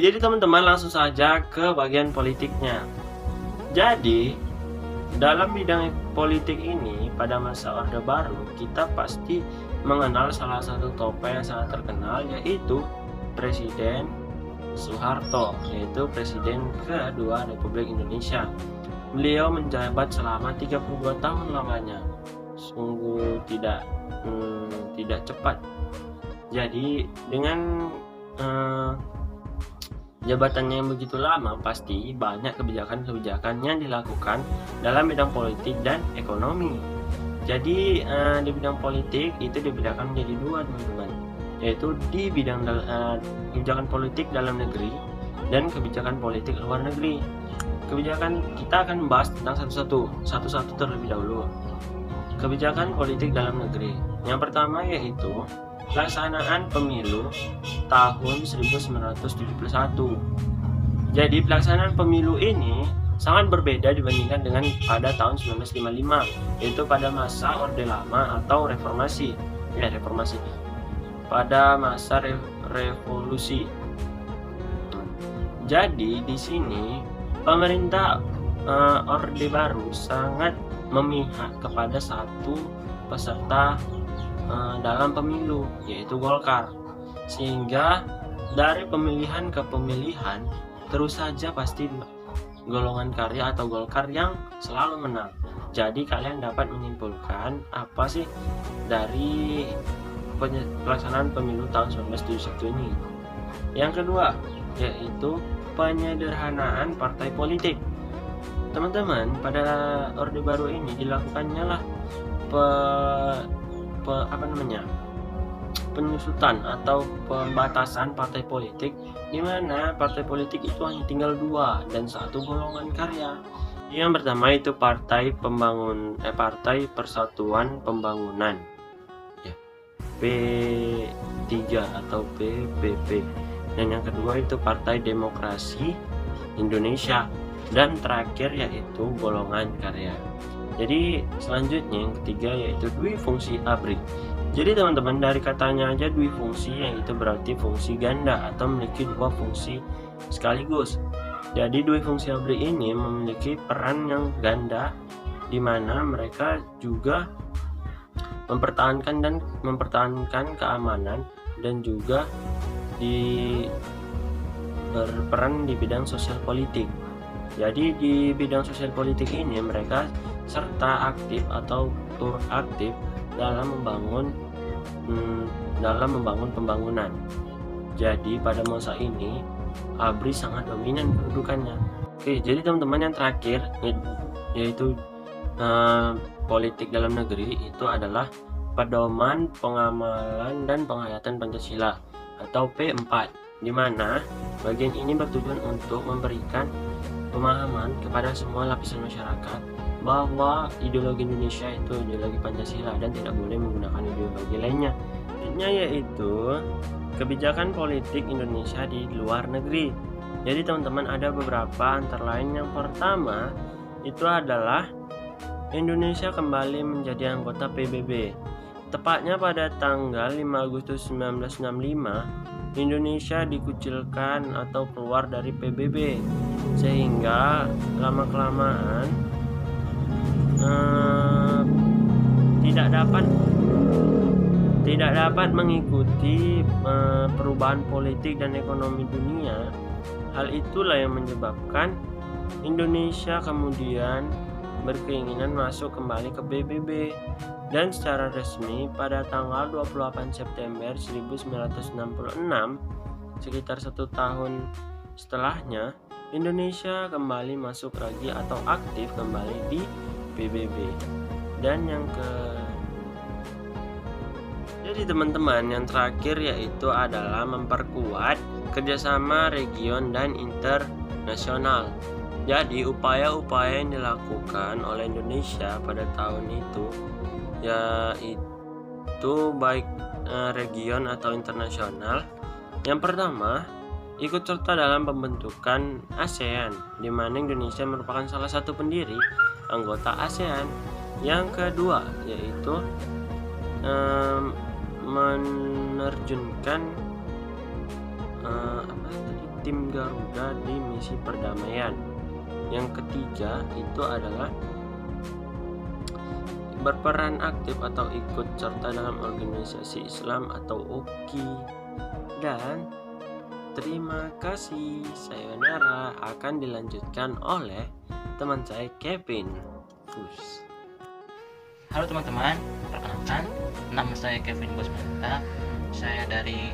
jadi teman-teman langsung saja ke bagian politiknya. Jadi dalam bidang politik ini pada masa Orde Baru kita pasti mengenal salah satu tokoh yang sangat terkenal, yaitu Presiden Soeharto, yaitu Presiden kedua Republik Indonesia. Beliau menjabat selama 32 tahun lamanya. Sungguh tidak cepat. Jadi dengan jabatannya yang begitu lama, pasti banyak kebijakan-kebijakan yang dilakukan dalam bidang politik dan ekonomi. Jadi di bidang politik itu dibedakan menjadi dua, teman-teman, yaitu di bidang kebijakan politik dalam negeri dan kebijakan politik luar negeri. Kebijakan kita akan membahas tentang satu-satu terlebih dahulu. Kebijakan politik dalam negeri. Yang pertama yaitu pelaksanaan pemilu tahun 1971. Jadi pelaksanaan pemilu ini sangat berbeda dibandingkan dengan pada tahun 1955, yaitu pada masa Orde Lama atau reformasi. Pada masa revolusi. Jadi di sini pemerintah Orde Baru sangat memihak kepada satu peserta dalam pemilu, yaitu Golkar, sehingga dari pemilihan ke pemilihan terus saja pasti golongan karya atau Golkar yang selalu menang. Jadi kalian dapat menyimpulkan apa sih dari pelaksanaan pemilu tahun 1971 ini. Yang kedua yaitu penyederhanaan partai politik. Teman-teman, pada Orde Baru ini dilakukannya lah penyusutan atau pembatasan partai politik, di mana partai politik itu hanya tinggal 2 dan 1 golongan karya. Yang pertama itu Partai Persatuan Pembangunan, ya, P3 atau PPP. Dan yang kedua itu Partai Demokrasi Indonesia, dan terakhir yaitu golongan karya. Jadi selanjutnya yang ketiga yaitu dwifungsi ABRI. Jadi teman-teman, dari katanya aja dwifungsi, yaitu berarti fungsi ganda atau memiliki 2 fungsi sekaligus. Jadi dwifungsi ABRI ini memiliki peran yang ganda, di mana mereka juga mempertahankan keamanan dan juga berperan di bidang sosial politik. Jadi di bidang sosial politik ini mereka serta aktif atau turut aktif dalam membangun pembangunan. Jadi pada masa ini ABRI sangat dominan kedudukannya. Oke, jadi teman-teman yang terakhir yaitu politik dalam negeri itu adalah pedoman pengamalan dan penghayatan Pancasila atau P4, di mana bagian ini bertujuan untuk memberikan pemahaman kepada semua lapisan masyarakat bahwa ideologi Indonesia itu ideologi Pancasila dan tidak boleh menggunakan ideologi lainnya. Selanjutnya yaitu kebijakan politik Indonesia di luar negeri. Jadi teman-teman, ada beberapa, antara lain yang pertama itu adalah Indonesia kembali menjadi anggota PBB. Tepatnya pada tanggal 5 Agustus 1965, Indonesia dikucilkan atau keluar dari PBB, sehingga lama-kelamaan tidak dapat mengikuti perubahan politik dan ekonomi dunia. Hal itulah yang menyebabkan Indonesia kemudian berkeinginan masuk kembali ke PBB, dan secara resmi pada tanggal 28 September 1966, sekitar 1 tahun setelahnya, Indonesia kembali masuk lagi atau aktif kembali di PBB. Dan jadi teman-teman, yang terakhir yaitu adalah memperkuat kerjasama region dan internasional. Jadi upaya-upaya yang dilakukan oleh Indonesia pada tahun itu, yaitu baik region atau internasional. Yang pertama, ikut serta dalam pembentukan ASEAN, di mana Indonesia merupakan salah satu pendiri anggota ASEAN. Yang kedua yaitu menerjunkan tim Garuda di misi perdamaian. Yang ketiga itu adalah berperan aktif atau ikut serta dalam organisasi Islam atau OKI. Dan terima kasih, sayonara akan dilanjutkan oleh teman saya Kevin. Halo teman-teman, perkenalkan, nama saya Kevin Bosmanta. Saya dari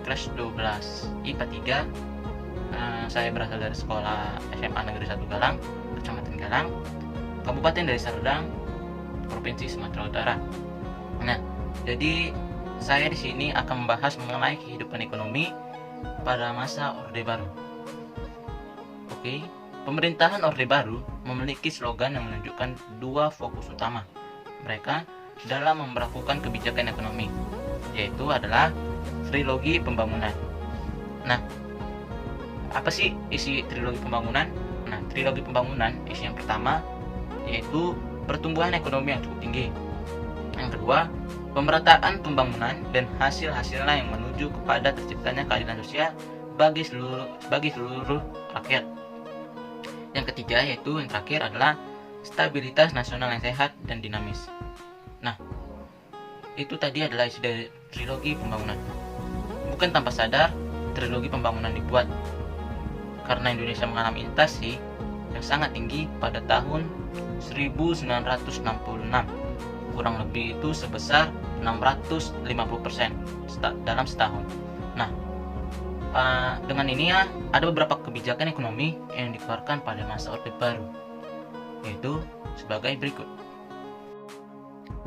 kelas 12 IPA 3. Saya berasal dari sekolah SMA Negeri 1 Galang, Kecamatan Galang, Kabupaten Deli Serdang, Provinsi Sumatera Utara. Nah, jadi saya di sini akan membahas mengenai kehidupan ekonomi pada masa Orde Baru. Oke, pemerintahan Orde Baru memiliki slogan yang menunjukkan dua fokus utama mereka dalam memperlakukan kebijakan ekonomi, yaitu adalah trilogi pembangunan. Nah, apa sih isi trilogi pembangunan? Nah, trilogi pembangunan isi yang pertama yaitu pertumbuhan ekonomi yang cukup tinggi. Yang kedua, pemerataan pembangunan dan hasil-hasilnya yang menuju kepada terciptanya keadilan sosial bagi seluruh rakyat. Yang ketiga yaitu yang terakhir adalah stabilitas nasional yang sehat dan dinamis. Nah, itu tadi adalah isi dari trilogi pembangunan. Bukan tanpa sadar, trilogi pembangunan dibuat karena Indonesia mengalami inflasi yang sangat tinggi pada tahun 1966, kurang lebih itu sebesar 650% dalam setahun. Nah, dengan ini ya ada beberapa kebijakan ekonomi yang dikeluarkan pada masa Orde Baru, yaitu sebagai berikut.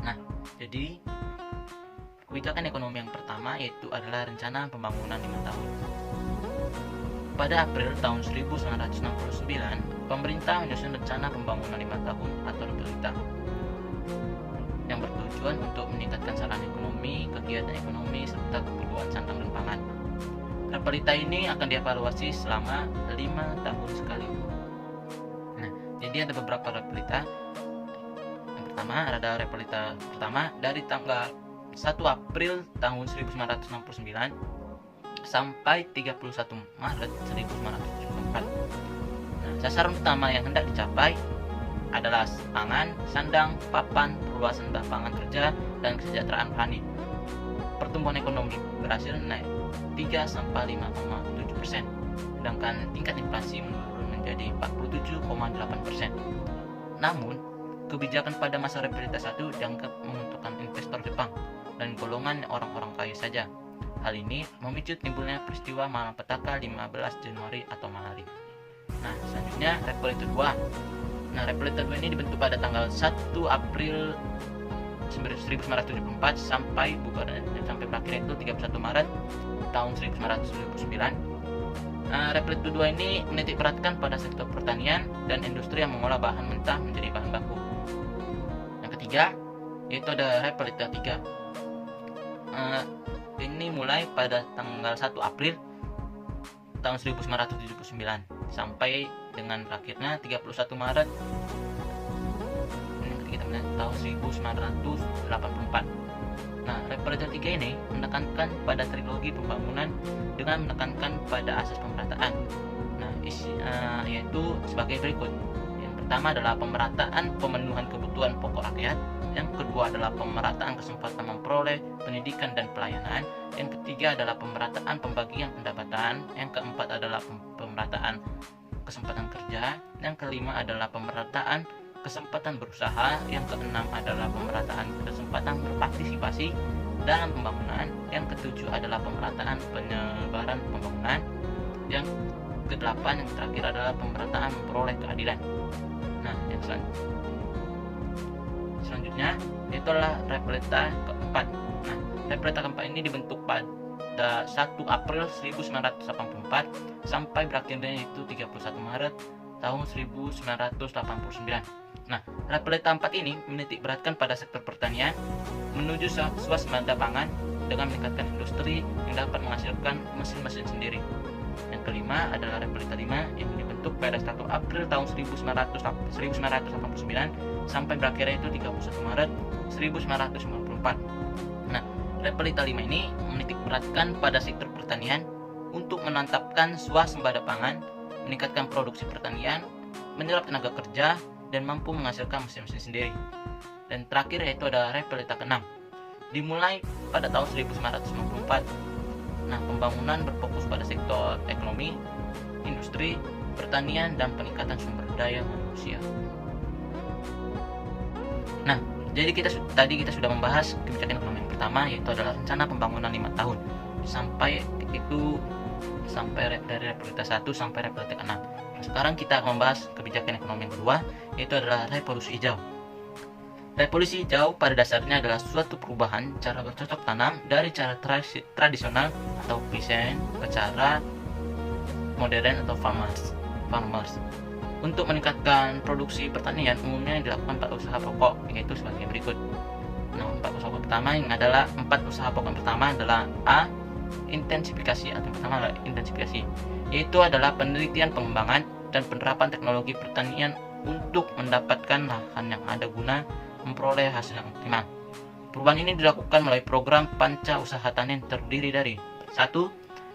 Nah, jadi kebijakan ekonomi yang pertama yaitu adalah rencana pembangunan 5 tahun. Pada April tahun 1969, pemerintah menyusun rencana pembangunan 5 tahun atau RPLITA yang bertujuan untuk meningkatkan sarana ekonomi, kegiatan ekonomi, serta kebutuhan sandang dan pangan. RPLITA ini akan dievaluasi selama 5 tahun sekali. Nah, jadi ada beberapa RPLITA. Yang pertama ada RPLITA pertama dari tanggal 1 April tahun 1969 sampai 31 Maret 1974. Nah, sasaran utama yang hendak dicapai adalah pangan, sandang, papan, perluasan lapangan kerja, dan kesejahteraan petani. Pertumbuhan ekonomi berhasil naik 3-5,7%, sedangkan tingkat inflasi menurun menjadi 47,8%. Namun, kebijakan pada masa RPLITA 1 dianggap menguntungkan investor Jepang dan golongan orang-orang kaya saja. Hal ini memicu timbulnya peristiwa malapetaka 15 Januari atau Malari. Nah, selanjutnya RPLITA 2. Nah, RPLITA 2 ini dibentuk pada tanggal 1 April 1974 sampai berakhir itu 31 Maret tahun 1979. RPLITA 2 ini menitik beratkan pada sektor pertanian dan industri yang mengolah bahan mentah menjadi bahan baku. Yang ketiga yaitu ada RPLITA 3. Ini mulai pada tanggal 1 April tahun 1979 sampai dengan berakhirnya 31 Maret tahun 1984. Nah, RPLITA 3 ini menekankan pada trilogi pembangunan dengan menekankan pada asas pemerataan. Nah, yaitu sebagai berikut. Yang pertama adalah pemerataan pemenuhan kebutuhan pokok rakyat. Yang kedua adalah pemerataan kesempatan memperoleh pendidikan dan pelayanan. Yang ketiga adalah pemerataan pembagian pendapatan. Yang keempat adalah pemerataan kesempatan kerja. Yang kelima adalah pemerataan kesempatan berusaha. Yang keenam adalah pemerataan kesempatan berpartisipasi dalam pembangunan. Yang ketujuh adalah pemerataan penyebaran pembangunan. Yang kedelapan yang terakhir adalah pemerataan memperoleh keadilan. Nah, yang selanjutnya itulah RPLITA keempat. Nah, RPLITA keempat ini dibentuk pada 1 April 1984 sampai berakhirnya itu 31 Maret tahun 1989. Nah, RPLITA 4 ini menitik beratkan pada sektor pertanian menuju swasembada pangan dengan meningkatkan industri yang dapat menghasilkan mesin-mesin sendiri. Yang kelima adalah RPLITA 5 yang dibentuk pada 1 April tahun 1989 sampai berakhirnya itu 31 Maret 1994. Nah, RPLITA 5 ini menitik beratkan pada sektor pertanian untuk menantapkan swasembada pangan, meningkatkan produksi pertanian, menyerap tenaga kerja, dan mampu menghasilkan mesin-mesin sendiri. Dan terakhir yaitu ada Repelita ke-6, dimulai pada tahun 1954. Nah, pembangunan berfokus pada sektor ekonomi, industri, pertanian, dan peningkatan sumber daya manusia. Nah, jadi tadi kita sudah membahas kebijakan ekonomi yang pertama, yaitu adalah rencana pembangunan 5 tahun sampai dari Repelita 1 sampai Repelita ke-6. Nah, sekarang kita akan membahas kebijakan ekonomi yang kedua, yaitu adalah revolusi hijau. Revolusi hijau pada dasarnya adalah suatu perubahan cara bercocok tanam dari cara tradisional atau peasant ke cara modern atau farmers. Untuk meningkatkan produksi pertanian umumnya dilakukan 4 usaha pokok, yaitu sebagai berikut. Nah, 4 usaha pokok pertama yang adalah 4 usaha pokok pertama adalah A. Intensifikasi atau pertama adalah intensifikasi, yaitu adalah penelitian, pengembangan, dan penerapan teknologi pertanian untuk mendapatkan lahan yang ada guna memperoleh hasil yang optimal. Perubahan ini dilakukan melalui program panca usaha tani yang terdiri dari 1.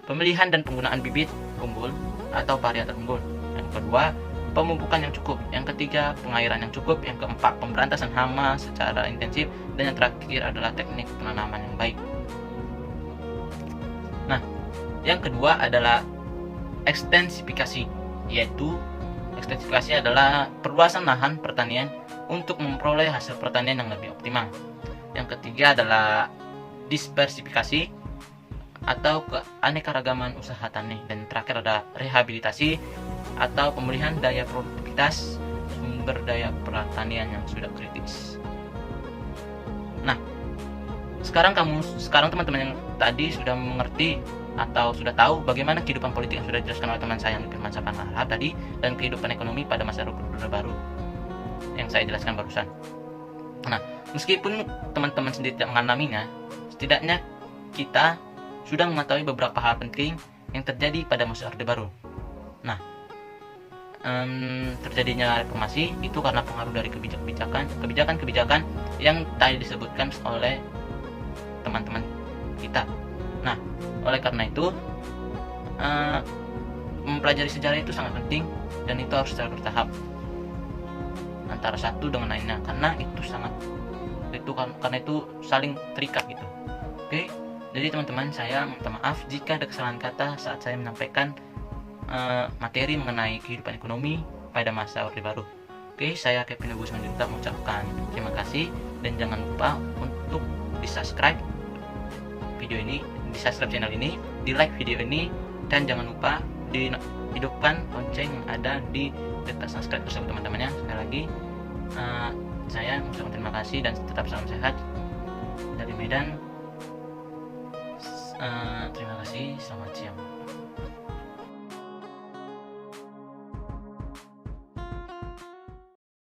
Pemilihan dan penggunaan bibit unggul atau varietas unggul. Yang kedua, pemupukan yang cukup. Yang ketiga, pengairan yang cukup. Yang keempat, pemberantasan hama secara intensif. Dan yang terakhir adalah teknik penanaman yang baik. Nah, yang kedua adalah ekstensifikasi, yaitu ekstensifikasi adalah perluasan lahan pertanian untuk memperoleh hasil pertanian yang lebih optimal. Yang ketiga adalah diversifikasi atau keanekaragaman usaha tani. Dan terakhir ada rehabilitasi atau pemulihan daya produktivitas sumber daya pertanian yang sudah kritis. Nah, sekarang teman-teman yang tadi sudah mengerti atau sudah tahu bagaimana kehidupan politik yang sudah dijelaskan oleh teman saya yang Firman Sapaan Harahap tadi, dan kehidupan ekonomi pada masa Orde Baru yang saya jelaskan barusan. Nah, meskipun teman-teman sendiri tidak mengalaminya, setidaknya kita sudah mengetahui beberapa hal penting yang terjadi pada masa Orde Baru. Nah, terjadinya reformasi itu karena pengaruh dari kebijakan yang tadi disebutkan oleh teman-teman kita. Nah, oleh karena itu mempelajari sejarah itu sangat penting, dan itu harus secara bertahap antara satu dengan lainnya, karena itu saling terikat gitu. Oke, jadi teman-teman, saya minta maaf jika ada kesalahan kata saat saya menyampaikan materi mengenai kehidupan ekonomi pada masa Orde Baru. Oke, saya Kevin Agus Manjunta mengucapkan terima kasih, dan jangan lupa untuk di-subscribe video ini, di-subscribe channel ini, di-like video ini, dan jangan lupa dihidupkan lonceng yang ada di dekat subscribe bersama teman-temannya. Sekali lagi, saya mengucapkan terima kasih dan tetap salam sehat dari Medan. Terima kasih, selamat siang.